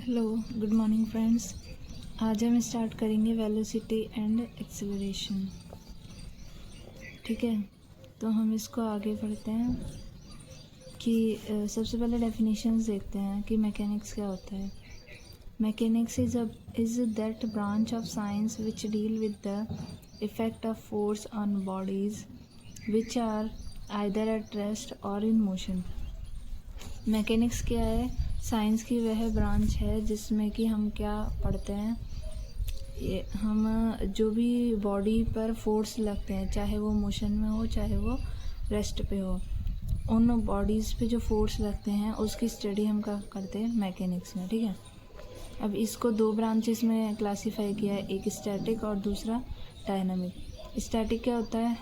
Hello, good morning friends. आज हम start करेंगे वेलोसिटी एंड एक्सेलरेशन। ठीक है, तो हम इसको आगे बढ़ते हैं कि सबसे पहले डेफिनेशंस देखते हैं कि मैकेनिक्स क्या होता है। Mechanics is that branch of science which deal with the effect of force on bodies which are either at rest और इन मोशन। मैकेनिक्स क्या है? साइंस की वह ब्रांच है जिसमें कि हम क्या पढ़ते हैं, ये हम जो भी बॉडी पर फोर्स लगते हैं, चाहे वो मोशन में हो चाहे वो रेस्ट पे हो, उन बॉडीज़ पे जो फोर्स लगते हैं उसकी स्टडी हम क्या करते हैं मैकेनिक्स में। ठीक है, अब इसको दो ब्रांचेस में क्लासीफाई किया है, एक स्टैटिक और दूसरा डायनामिक। स्टैटिक क्या होता है?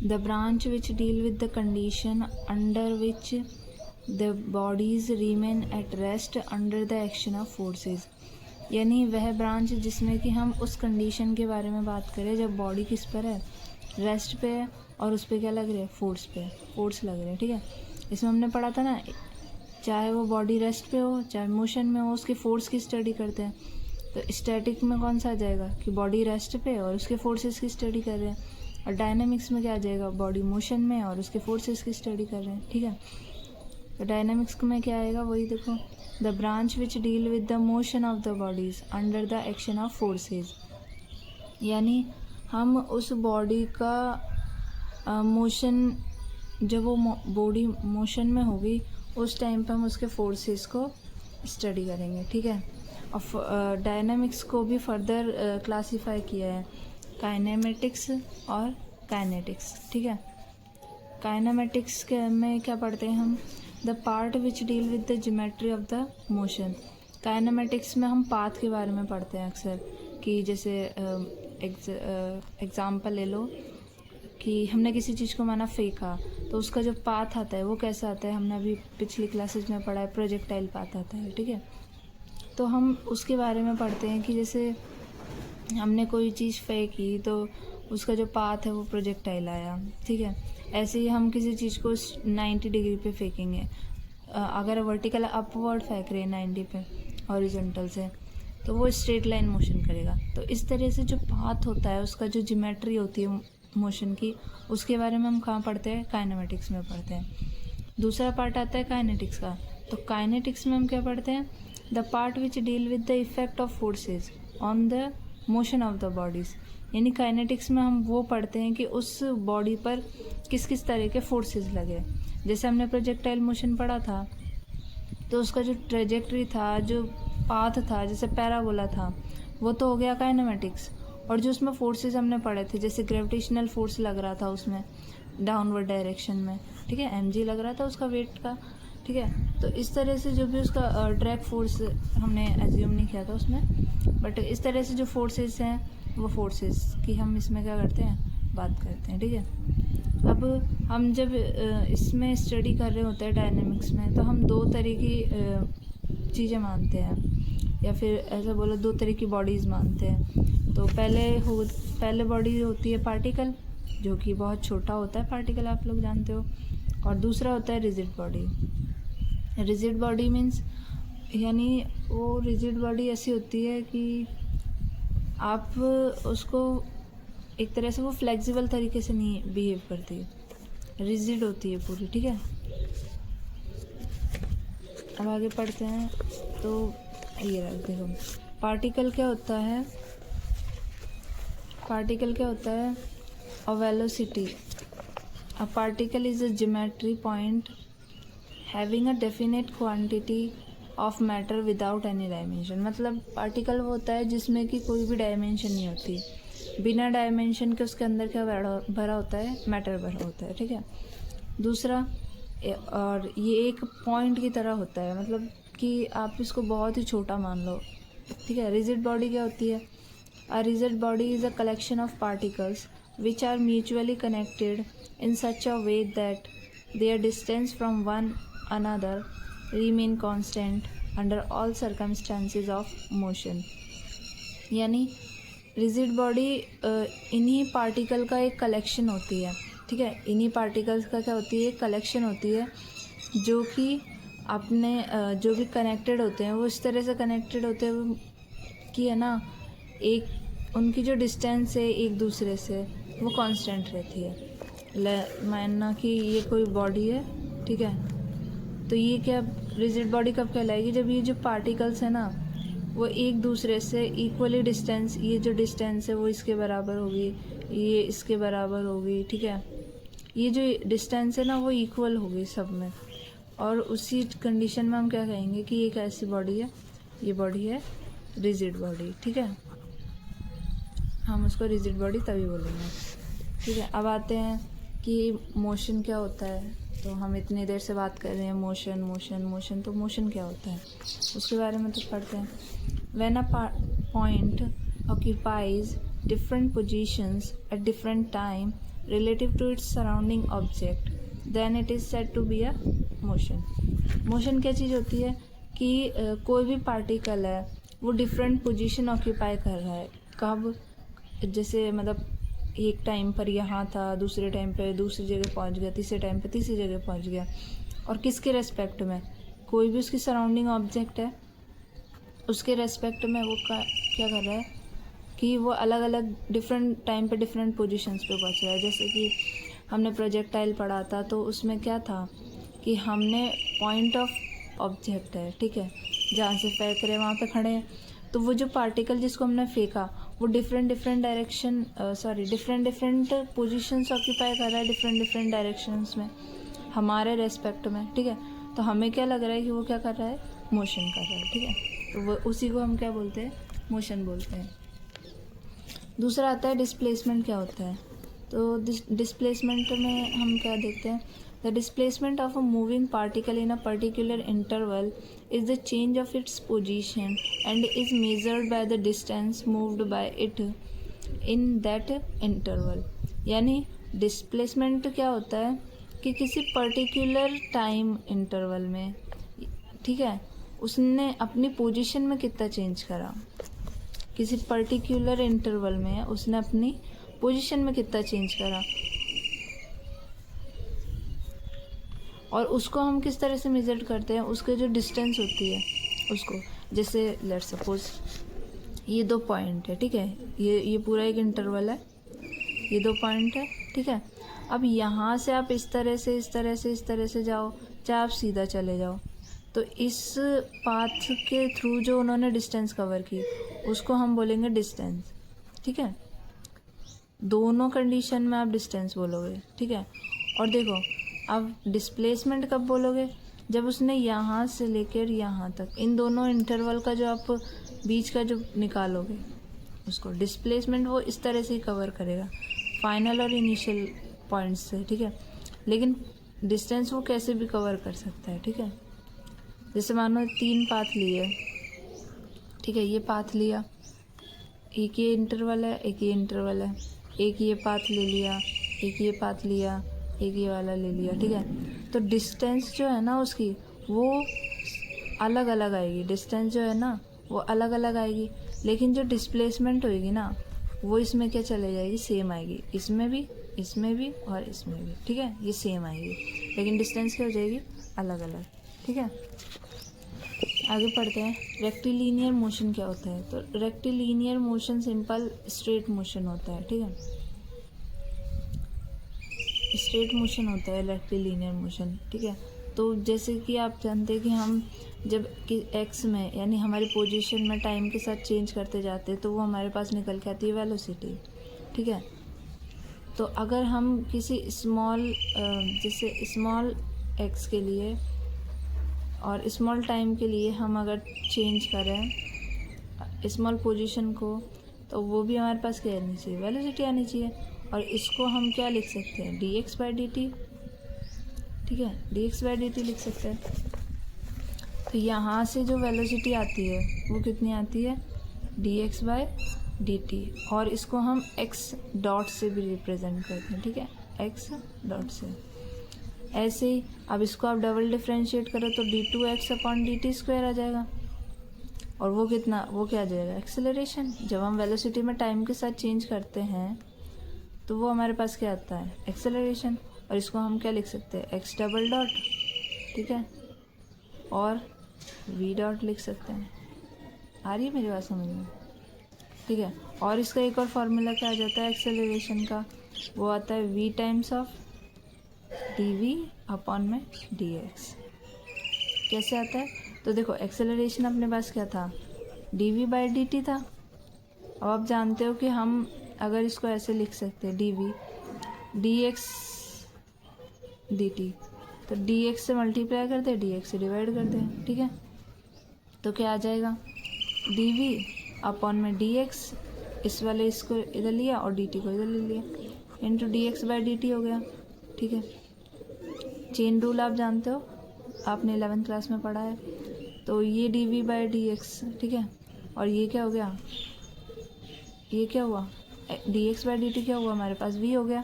The branch which deal with the condition under which the bodies Riemann at rest under the action of forces. यानी वह ब्रांच जिसमें कि हम उस कंडीशन के बारे में बात करें जब बॉडी किस पर है, रेस्ट पे है, और उस पर क्या लग रहा है, फोर्स पे, फोर्स लग रहा है। ठीक है, इसमें हमने पढ़ा था ना, चाहे वो बॉडी रेस्ट पे हो चाहे मोशन में हो, उसके फोर्स की स्टडी करते हैं। तो स्टैटिक में कौन सा आ जाएगा कि बॉडी रेस्ट पे और उसके फोर्सेस की स्टडी कर रहे हैं, और डायनामिक्स में क्या आ जाएगा, बॉडी मोशन में और उसके फोर्सेस की स्टडी कर रहे हैं। ठीक है, तो डायनामिक्स में क्या आएगा, वही देखो, the branch which deal with the motion of the bodies under the action of forces. यानी हम उस बॉडी का मोशन, जब वो बॉडी मोशन में होगी उस टाइम पे हम उसके फोर्सेस को स्टडी करेंगे। ठीक है, और डायनामिक्स को भी फर्दर क्लासीफाई किया है, काइनेमेटिक्स और काइनेटिक्स। ठीक है, काइनेमेटिक्स के में क्या पढ़ते हैं हम, the part which deal with the geometry of the motion. Kinematics में हम पाथ के बारे में पढ़ते हैं अक्सर, कि जैसे एग्ज़ाम्पल ले लो कि हमने किसी चीज़ को माना फेंका, तो उसका जो पाथ आता है वो कैसा आता है, हमने अभी पिछली क्लासेस में पढ़ा है, प्रोजेक्टाइल पाथ आता है। ठीक है, तो हम उसके बारे में पढ़ते हैं कि जैसे हमने कोई चीज़ फेंकी तो उसका जो पाथ है वो प्रोजेक्टाइल आया। ठीक है, ऐसे ही हम किसी चीज़ को 90 डिग्री पे फेंकेंगे, अगर वर्टिकल अपवर्ड फेंक रहे हैं 90 पे हॉरिजॉन्टल से, तो वो स्ट्रेट लाइन मोशन करेगा। तो इस तरह से जो पाथ होता है, उसका जो ज्योमेट्री होती है मोशन की, उसके बारे में हम कहाँ पढ़ते हैं, काइनेमेटिक्स में पढ़ते हैं। दूसरा पार्ट आता है काइनेटिक्स का, तो काइनेटिक्स में हम क्या पढ़ते हैं, the part which deal with the effect of forces on the motion of the bodies. यानी काइनेटिक्स में हम वो पढ़ते हैं कि उस बॉडी पर किस किस तरह के फोर्सेस लगे। जैसे हमने प्रोजेक्टाइल मोशन पढ़ा था, तो उसका जो ट्रेजेक्ट्री था, जो पाथ था, जैसे पैराबोला था, वो तो हो गया काइनेमेटिक्स। और जो उसमें फोर्सेस हमने पढ़े थे, जैसे ग्रेविटेशनल फोर्स लग रहा था उसमें डाउनवर्ड डायरेक्शन में, ठीक है, mg लग रहा था उसका वेट का। ठीक है, तो इस तरह से जो भी उसका ड्रैग फोर्स हमने एज्यूम नहीं किया था उसमें, बट इस तरह से जो फोर्सेस हैं वो फोर्सेस की हम इसमें क्या करते हैं, बात करते हैं। ठीक है, अब हम जब इसमें स्टडी कर रहे होते हैं डायनेमिक्स में, तो हम दो तरह की चीज़ें मानते हैं, या फिर ऐसा बोलो दो तरह की बॉडीज़ मानते हैं। तो पहले बॉडी होती है पार्टिकल, जो कि बहुत छोटा होता है पार्टिकल, आप लोग जानते हो, और दूसरा होता है rigid body. Rigid body means, यानी वो रिजिड बॉडी ऐसी होती है कि आप उसको एक तरह से, वो फ्लेक्सिबल तरीके से नहीं बिहेव करती, रिजिड होती है पूरी। ठीक है, अब आगे पढ़ते हैं। तो ये रख देखो, पार्टिकल क्या होता है, पार्टिकल क्या होता है, a velocity. A particle is a geometry point having a definite quantity of matter without any dimension. मतलब पार्टिकल वो होता है जिसमें कि कोई भी डायमेंशन नहीं होती, बिना डायमेंशन के उसके अंदर क्या भरा होता है, मैटर भरा होता है। ठीक है, दूसरा, और ये एक पॉइंट की तरह होता है, मतलब कि आप इसको बहुत ही छोटा मान लो। ठीक है, रिजिड बॉडी क्या होती है, a rigid body is a collection of particles which are mutually connected in such a way that their distance from one another remain constant under all circumstances of motion। यानी rigid body इन्हीं particle का एक collection होती है। ठीक है, इन्हीं particles का क्या होती है, कलेक्शन होती है, जो कि अपने जो भी कनेक्टेड होते हैं वो इस तरह से कनेक्टेड होते हैं कि है ना, एक उनकी जो डिस्टेंस है एक दूसरे से वो कांस्टेंट रहती है। मानना कि ये कोई बॉडी है, ठीक है, तो ये क्या रिजिड बॉडी कब कहलाएगी, जब ये जो पार्टिकल्स है ना वो एक दूसरे से इक्वली डिस्टेंस, ये जो डिस्टेंस है वो इसके बराबर होगी, ये इसके बराबर होगी, ठीक है, ये जो डिस्टेंस है ना वो इक्वल होगी सब में। और उसी कंडीशन में हम क्या कहेंगे कि एक ऐसी बॉडी है, ये बॉडी है रिजिड बॉडी, ठीक है, हम उसको रिजिड बॉडी तभी बोलेंगे, ठीक है। अब आते हैं कि मोशन क्या होता है। तो हम इतनी देर से बात कर रहे हैं मोशन मोशन मोशन, तो मोशन क्या होता है उसके बारे में तो पढ़ते हैं। When a point occupies different positions at different time relative to its surrounding object then it is said to be a motion. Motion क्या चीज़ होती है कि कोई भी पार्टिकल है वो डिफरेंट पोजीशन ऑक्यूपाई कर रहा है। कब, जैसे मतलब एक टाइम पर यहाँ था, दूसरे टाइम पे दूसरी जगह पहुँच गया, तीसरे टाइम पे तीसरी जगह पहुँच गया, और किसके रेस्पेक्ट में, कोई भी उसकी सराउंडिंग ऑब्जेक्ट है उसके रेस्पेक्ट में वो क्या कर रहा है कि वो अलग अलग डिफरेंट टाइम पे डिफरेंट पोजीशंस पे पहुँच रहा है। जैसे कि हमने प्रोजेक्टाइल पढ़ा था तो उसमें क्या था कि हमने पॉइंट ऑफ ऑब्जेक्ट है, ठीक है, जहाँ से फेंक रहे वहाँ पे खड़े हैं, तो वो जो पार्टिकल जिसको हमने फेंका वो डिफरेंट डिफरेंट पोजीशंस ऑक्यूपाई कर रहा है डिफरेंट डायरेक्शंस में हमारे रेस्पेक्ट में, ठीक है। तो हमें क्या लग रहा है कि वो क्या कर रहा है, मोशन कर रहा है, ठीक है, तो वो उसी को हम क्या बोलते हैं, मोशन बोलते हैं। दूसरा आता है डिस्प्लेसमेंट क्या होता है। तो डिस्प्लेसमेंट में हम क्या देखते हैं, the displacement of a moving particle in a particular interval is the change of its position and is measured by the distance moved by it in that interval। यानी डिस्प्लेसमेंट क्या होता है कि किसी पर्टिकुलर टाइम इंटरवल में, ठीक है, उसने अपनी पोजीशन में कितना चेंज करा, किसी पर्टिकुलर इंटरवल में उसने अपनी पोजीशन में कितना चेंज करा, और उसको हम किस तरह से मेजर करते हैं, उसके जो डिस्टेंस होती है उसको, जैसे लेट्स सपोज ये 2 पॉइंट है, ठीक है, ये पूरा एक इंटरवल है, ये 2 पॉइंट है, ठीक है। अब यहाँ से आप इस तरह से जाओ, चाहे आप सीधा चले जाओ, तो इस पाथ के थ्रू जो उन्होंने डिस्टेंस कवर की उसको हम बोलेंगे डिस्टेंस, ठीक है। दोनों कंडीशन में आप डिस्टेंस बोलोगे, ठीक है। और देखो अब डिस्प्लेसमेंट कब बोलोगे, जब उसने यहाँ से लेकर यहाँ तक इन दोनों इंटरवल का जो आप बीच का जो निकालोगे उसको डिस्प्लेसमेंट वो इस तरह से ही कवर करेगा, फाइनल और इनिशियल पॉइंट्स से, ठीक है। लेकिन डिस्टेंस वो कैसे भी कवर कर सकता है, ठीक है। जैसे मानो 3 पाथ लिए, ठीक है, ये पाथ लिया, एक ये इंटरवल है, एक ये इंटरवल है, एक ये पाथ ले लिया, एक ये पाथ लिया, एक ये वाला ले लिया, ठीक है। तो डिस्टेंस जो है ना उसकी वो अलग अलग आएगी, डिस्टेंस जो है ना वो अलग अलग आएगी, लेकिन जो डिस्प्लेसमेंट होएगी ना वो इसमें क्या चले जाएगी, सेम आएगी, इसमें भी और इसमें भी, ठीक है, ये सेम आएगी, लेकिन डिस्टेंस क्या हो जाएगी, अलग अलग, ठीक है। आगे पढ़ते हैं, रेक्टिलिनियर मोशन क्या होता है। तो rectilinear motion simple straight motion होता है, ठीक है, स्ट्रेट मोशन होता है रेक्टिलिनियर मोशन, ठीक है। तो जैसे कि आप जानते हैं कि हम जब कि एक्स में यानी हमारी पोजीशन में टाइम के साथ चेंज करते जाते हैं तो वो हमारे पास निकल के आती है वेलोसिटी, ठीक है। तो अगर हम किसी जैसे स्मॉल एक्स के लिए और स्मॉल टाइम के लिए हम अगर चेंज करें स्मॉल पोजीशन को, तो वो भी हमारे पास क्या आनी चाहिए, वेलोसिटी आनी चाहिए। और इसको हम क्या लिख सकते हैं, dx/dt, ठीक है, dx/dt लिख सकते हैं। तो यहाँ से जो वेलोसिटी आती है वो कितनी आती है, dx/dt, और इसको हम x डॉट से भी रिप्रेजेंट करते हैं, ठीक है, x डॉट से। ऐसे ही अब इसको आप डबल डिफ्रेंशिएट करो तो d2x/dt² आ जाएगा, और वो कितना, वो क्या आ जाएगा, एक्सेलरेशन। जब हम वेलोसिटी में टाइम के साथ चेंज करते हैं तो वो हमारे पास क्या आता है, एक्सेलरेशन, और इसको हम क्या लिख सकते हैं, x डबल डॉट, ठीक है। और v डॉट लिख सकते हैं। आ रही है मेरी बात समझ में? ठीक है। और इसका एक और फार्मूला क्या आ जाता है एक्सेलरेशन का, वो आता है v times of dv upon में dx। कैसे आता है? तो देखो एक्सेलरेशन अपने पास क्या था, dv बाई dt था। अब आप जानते हो कि हम अगर इसको ऐसे लिख सकते हैं dv dx dt, तो dx से मल्टीप्लाई करते हैं, dx से डिवाइड करते हैं। ठीक है, तो क्या आ जाएगा dv अपॉन में dx, इस वाले इसको इधर लिया और dt को इधर ले लिया, इंटू dx बाई dt हो गया। ठीक है, चेन रूल आप जानते हो, आपने 11th क्लास में पढ़ा है। तो ये dv बाई dx, ठीक है, और ये क्या हो गया, ये क्या हुआ dx बाई dt क्या हुआ, हमारे पास v हो गया।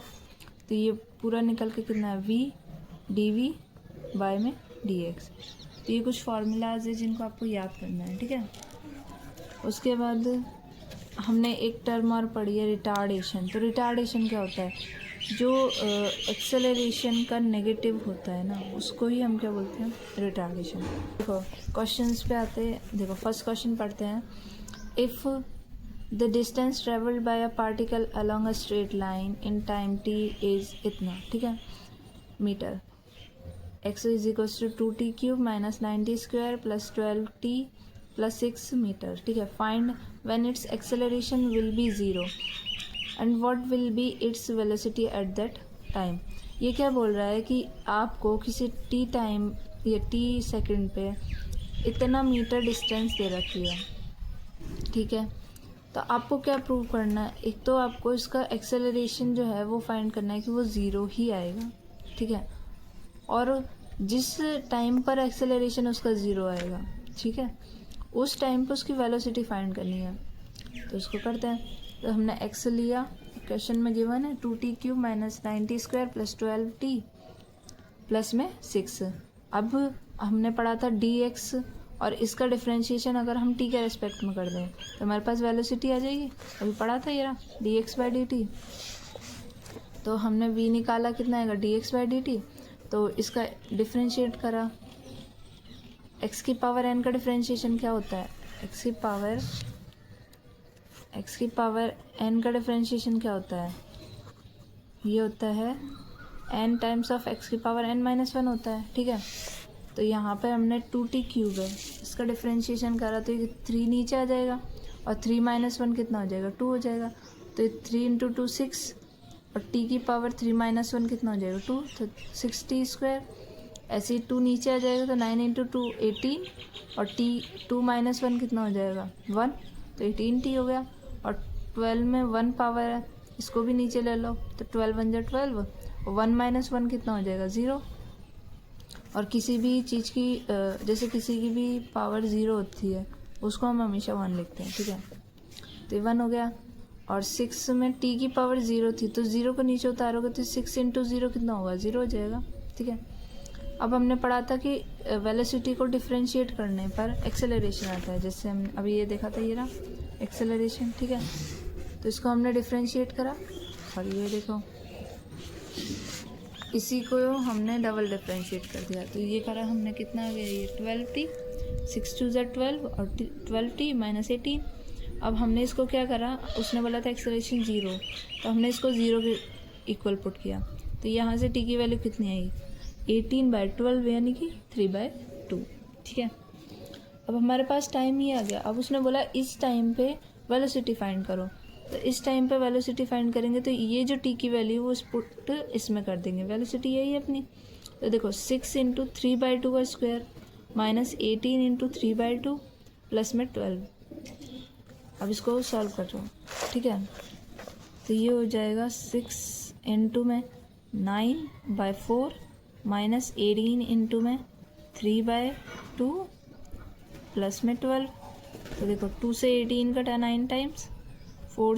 तो ये पूरा निकल के कितना है v dv बाय में dx। तो ये कुछ फार्मूलाज है जिनको आपको याद करना है। ठीक है, उसके बाद हमने एक टर्म और पढ़ी है रिटार्डेशन। तो रिटार्डेशन क्या होता है, जो एक्सेलरेशन का नेगेटिव होता है ना, उसको ही हम क्या बोलते हैं, रिटार्डेशन। देखो क्वेश्चंस पे आते हैं, देखो फर्स्ट क्वेश्चन पढ़ते हैं। If the distance travelled by a particle along a straight line in time t is इतना, ठीक है, metre, x is equals to 2t³ minus 9t square plus 12t plus 6 metre. ठीक है, find when its acceleration will be 0 and what will be its velocity at that time. ये क्या बोल रहा है कि आपको किसी t टाइम या t सेकंड पे इतना मीटर डिस्टेंस दे रखी है। ठीक है, तो आपको क्या प्रूव करना है, एक तो आपको इसका एक्सेलरेशन जो है वो फाइंड करना है कि वो 0 ही आएगा। ठीक है, और जिस टाइम पर एक्सेलरेशन उसका 0 आएगा, ठीक है, उस टाइम पर उसकी वेलोसिटी फाइंड करनी है। तो इसको करते हैं। तो हमने x लिया, क्वेश्चन में गिवन है 2t³ minus 9t square plus 12t plus में 6। अब हमने पढ़ा था dx, और इसका डिफ्रेंशिएशन अगर हम t के रेस्पेक्ट में कर दें तो हमारे पास वेलोसिटी आ जाएगी। अभी पढ़ा था ये dx बाई dt। तो हमने v निकाला, कितना आएगा dx बाई dt। तो इसका डिफ्रेंशिएट करा, x की पावर n का डिफ्रेंशिएशन क्या होता है, x की पावर n का डिफ्रेंशिएशन क्या होता है, ये होता है n टाइम्स ऑफ x की पावर n माइनस 1 होता है। ठीक है, तो यहाँ पे हमने 2t³ है, इसका डिफ्रेंशिएशन करा तो ये 3 नीचे आ जाएगा, और 3 माइनस 1 कितना हो जाएगा, 2 हो जाएगा। तो 3 इंटू 2 6, और t की पावर 3 माइनस 1 कितना हो जाएगा, 2, तो 6t स्क्वायर। ऐसे ही 2 नीचे आ जाएगा, तो 9 इंटू 2 18, और t 2 माइनस 1 कितना हो जाएगा, 1, तो 18t हो गया। और 12 में 1 पावर है, इसको भी नीचे ले लो, तो 12 1 जा 12, और 1 माइनस 1 कितना हो जाएगा, 0। और किसी भी चीज़ की जैसे किसी की भी पावर 0 होती है, उसको हम हमेशा 1 लिखते हैं। ठीक है, तो 1 हो गया। और 6 में t की पावर 0 थी, तो 0 को नीचे उतारोगे तो 6 इंटू 0 कितना होगा, 0 हो जाएगा। ठीक है, अब हमने पढ़ा था कि वेलोसिटी को डिफ्रेंशिएट करने पर एक्सेलरेशन आता है, जैसे हम अभी ये देखा था, ये रहा एक्सेलरेशन। ठीक है, तो इसको हमने डिफ्रेंशिएट करा, और ये देखो इसी को हमने डबल डिफ्रेंशिएट कर दिया। तो ये करा हमने, कितना आ गया ये 12t, 6 2 ज़ा 12, और 12t माइनस 18। अब हमने इसको क्या करा, उसने बोला था एक्सेलरेशन 0, तो हमने इसको 0 के इक्वल पुट किया। तो यहाँ से t की वैल्यू कितनी आई, 18/12 यानी कि 3/2। ठीक है, अब हमारे पास टाइम ही आ गया। अब उसने बोला इस टाइम पे वेलोसिटी फाइंड करो, तो इस टाइम पे वेलोसिटी फाइंड करेंगे तो ये जो t की वैल्यू वो इस पुट इसमें कर देंगे, वेलोसिटी यही है अपनी। तो देखो 6 इंटू 3/2 का स्क्वायर माइनस 18 इंटू 3/2 प्लस में 12। अब इसको सॉल्व कर दो। ठीक है, तो ये हो जाएगा 6 इंटू में 9/4 माइनस 18 इंटू में 3/2 प्लस में 12। तो देखो 2 से 18 कटा 9 टाइम्स 4,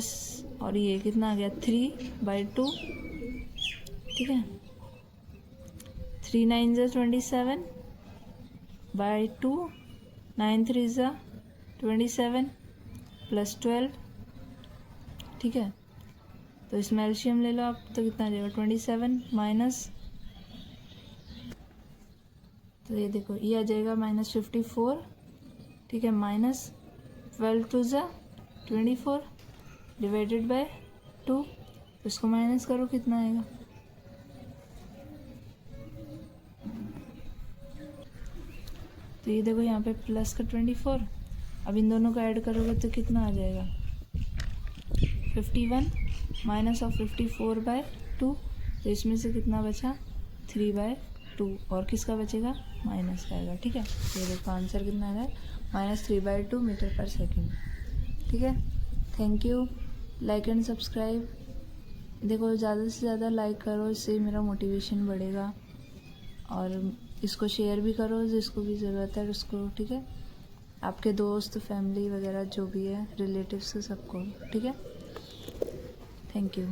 और ये कितना आ गया 3/2। ठीक है, 3 9 ज़ा 27/2, 9 3 ज़ा 27 प्लस 12। ठीक है, तो इसमें एलसीएम ले लो आप, तो कितना आ जाएगा 27 माइनस तो ये देखो ये आ जाएगा -54, ठीक है, -12 टू ज़ा 24 डिवाइडेड बाय 2, इसको माइनस करो कितना आएगा। तो ये देखो यहाँ पे प्लस का 24, अब इन दोनों को ऐड करोगे तो कितना आ जाएगा 51 -54/2, तो इसमें से कितना बचा 3/2, और किसका बचेगा माइनस का आएगा, ठीक है। तो ये देखो आंसर कितना आएगा -3/2 मीटर पर सेकेंड, ठीक है। Thank you, like and subscribe. देखो ज़्यादा से ज़्यादा लाइक करो, इससे मेरा मोटिवेशन बढ़ेगा, और इसको शेयर भी करो जिसको भी ज़रूरत है उसको, ठीक है। आपके दोस्त, फैमिली वगैरह जो भी है, रिलेटिव्स सबको, ठीक है। Thank you.